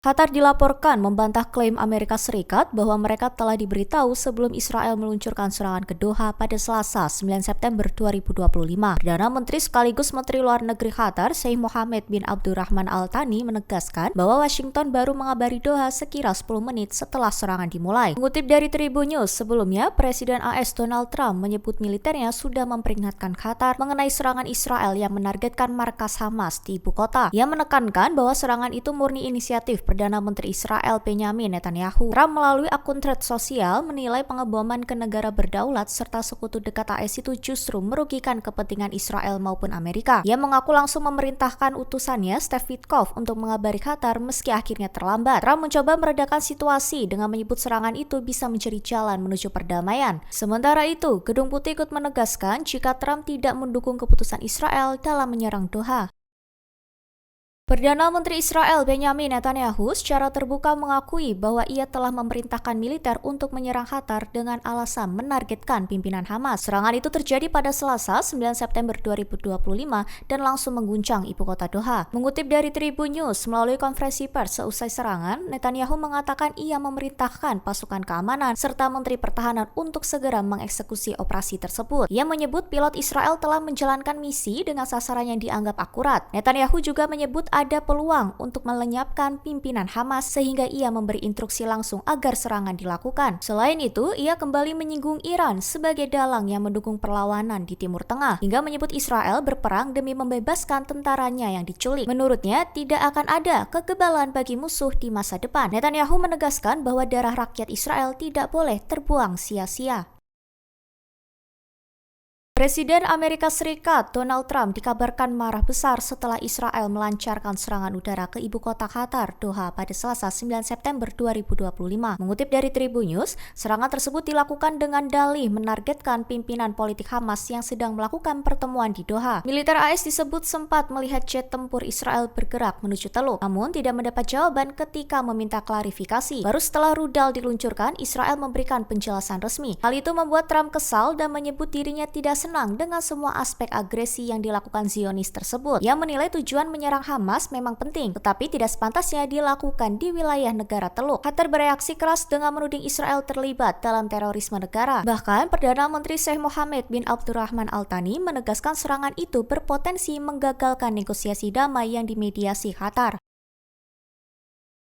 Qatar dilaporkan membantah klaim Amerika Serikat bahwa mereka telah diberitahu sebelum Israel meluncurkan serangan ke Doha pada Selasa, 9 September 2025. Perdana Menteri sekaligus Menteri Luar Negeri Qatar, Sheikh Mohammed bin Abdurrahman Al Thani menegaskan bahwa Washington baru mengabari Doha sekira 10 menit setelah serangan dimulai. Mengutip dari Tribun News, sebelumnya Presiden AS Donald Trump menyebut militernya sudah memperingatkan Qatar mengenai serangan Israel yang menargetkan markas Hamas di ibu kota. Ia menekankan bahwa serangan itu murni inisiatif Perdana Menteri Israel Benjamin Netanyahu. Trump melalui akun thread sosial menilai pengeboman ke negara berdaulat serta sekutu dekat AS itu justru merugikan kepentingan Israel maupun Amerika. Ia mengaku langsung memerintahkan utusannya Steve Witkoff untuk mengabari Qatar meski akhirnya terlambat. Trump mencoba meredakan situasi dengan menyebut serangan itu bisa mencari jalan menuju perdamaian. Sementara itu, Gedung Putih ikut menegaskan jika Trump tidak mendukung keputusan Israel dalam menyerang Doha. Perdana Menteri Israel Benjamin Netanyahu secara terbuka mengakui bahwa ia telah memerintahkan militer untuk menyerang Qatar dengan alasan menargetkan pimpinan Hamas. Serangan itu terjadi pada Selasa, 9 September 2025 dan langsung mengguncang ibu kota Doha. Mengutip dari Tribun News, melalui konferensi pers seusai serangan, Netanyahu mengatakan ia memerintahkan pasukan keamanan serta Menteri Pertahanan untuk segera mengeksekusi operasi tersebut. Ia menyebut pilot Israel telah menjalankan misi dengan sasaran yang dianggap akurat. Netanyahu juga menyebut ada peluang untuk melenyapkan pimpinan Hamas sehingga ia memberi instruksi langsung agar serangan dilakukan. Selain itu, ia kembali menyinggung Iran sebagai dalang yang mendukung perlawanan di Timur Tengah hingga menyebut Israel berperang demi membebaskan tentaranya yang diculik. Menurutnya, tidak akan ada kekebalan bagi musuh di masa depan. Netanyahu menegaskan bahwa darah rakyat Israel tidak boleh terbuang sia-sia. Presiden Amerika Serikat Donald Trump dikabarkan marah besar setelah Israel melancarkan serangan udara ke ibu kota Qatar, Doha, pada Selasa 9 September 2025. Mengutip dari Tribun News, serangan tersebut dilakukan dengan dalih menargetkan pimpinan politik Hamas yang sedang melakukan pertemuan di Doha. Militer AS disebut sempat melihat jet tempur Israel bergerak menuju Teluk, namun tidak mendapat jawaban ketika meminta klarifikasi. Baru setelah rudal diluncurkan, Israel memberikan penjelasan resmi. Hal itu membuat Trump kesal dan menyebut dirinya tidak senang dengan semua aspek agresi yang dilakukan Zionis tersebut. Ia menilai tujuan menyerang Hamas memang penting, tetapi tidak sepantasnya dilakukan di wilayah negara Teluk. Qatar bereaksi keras dengan menuding Israel terlibat dalam terorisme negara. Bahkan, Perdana Menteri Sheikh Mohammed bin Abdurrahman Al Thani menegaskan serangan itu berpotensi menggagalkan negosiasi damai yang dimediasi Qatar.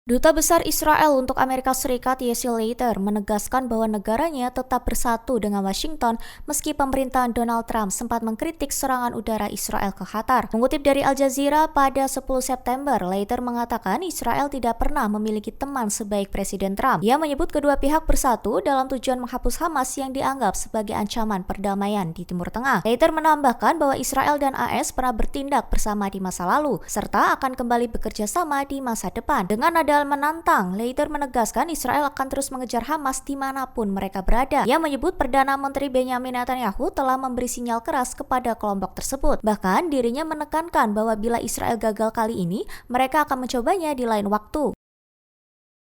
Duta Besar Israel untuk Amerika Serikat Yossi Leiter menegaskan bahwa negaranya tetap bersatu dengan Washington meski pemerintahan Donald Trump sempat mengkritik serangan udara Israel ke Qatar. Mengutip dari Al Jazeera pada 10 September, Leiter mengatakan Israel tidak pernah memiliki teman sebaik Presiden Trump. Ia menyebut kedua pihak bersatu dalam tujuan menghapus Hamas yang dianggap sebagai ancaman perdamaian di Timur Tengah. Leiter menambahkan bahwa Israel dan AS pernah bertindak bersama di masa lalu, serta akan kembali bekerja sama di masa depan. Dengan nada menantang, Leiter menegaskan Israel akan terus mengejar Hamas dimanapun mereka berada. Ia menyebut Perdana Menteri Benjamin Netanyahu telah memberi sinyal keras kepada kelompok tersebut. Bahkan dirinya menekankan bahwa bila Israel gagal kali ini, mereka akan mencobanya di lain waktu.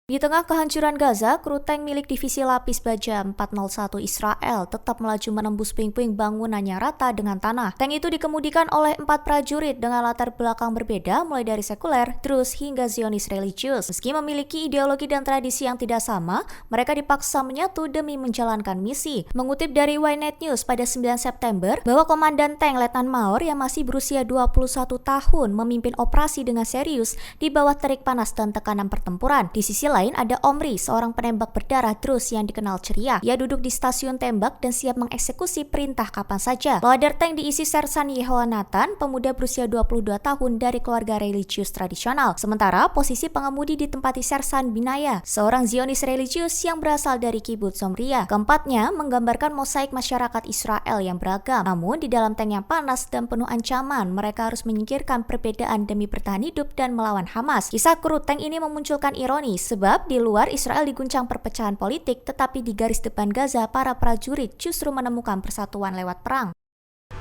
Di tengah kehancuran Gaza, kru tank milik divisi lapis baja 401 Israel tetap melaju menembus puing-puing bangunannya rata dengan tanah. Tank itu dikemudikan oleh 4 prajurit dengan latar belakang berbeda mulai dari sekuler, Druze hingga Zionis religius. Meski memiliki ideologi dan tradisi yang tidak sama, mereka dipaksa menyatu demi menjalankan misi. Mengutip dari Ynet News pada 9 September, bahwa Komandan Tank Letnan Maor yang masih berusia 21 tahun memimpin operasi dengan serius di bawah terik panas dan tekanan pertempuran. Di sisi lain ada Omri, seorang penembak berdarah Druze yang dikenal ceria. Ia duduk di stasiun tembak dan siap mengeksekusi perintah kapan saja. Loader tank diisi Sersan Yehonatan, pemuda berusia 22 tahun dari keluarga religius tradisional. Sementara posisi pengemudi ditempati Sersan Binaya, seorang Zionis religius yang berasal dari Kibbutz Somria. Keempatnya menggambarkan mosaik masyarakat Israel yang beragam. Namun di dalam tank yang panas dan penuh ancaman, mereka harus menyingkirkan perbedaan demi bertahan hidup dan melawan Hamas. Kisah kru tank ini memunculkan ironi sebab di luar Israel diguncang perpecahan politik, tetapi di garis depan Gaza para prajurit justru menemukan persatuan lewat perang.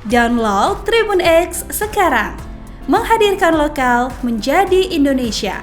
Download Tribun X sekarang, menghadirkan lokal menjadi Indonesia.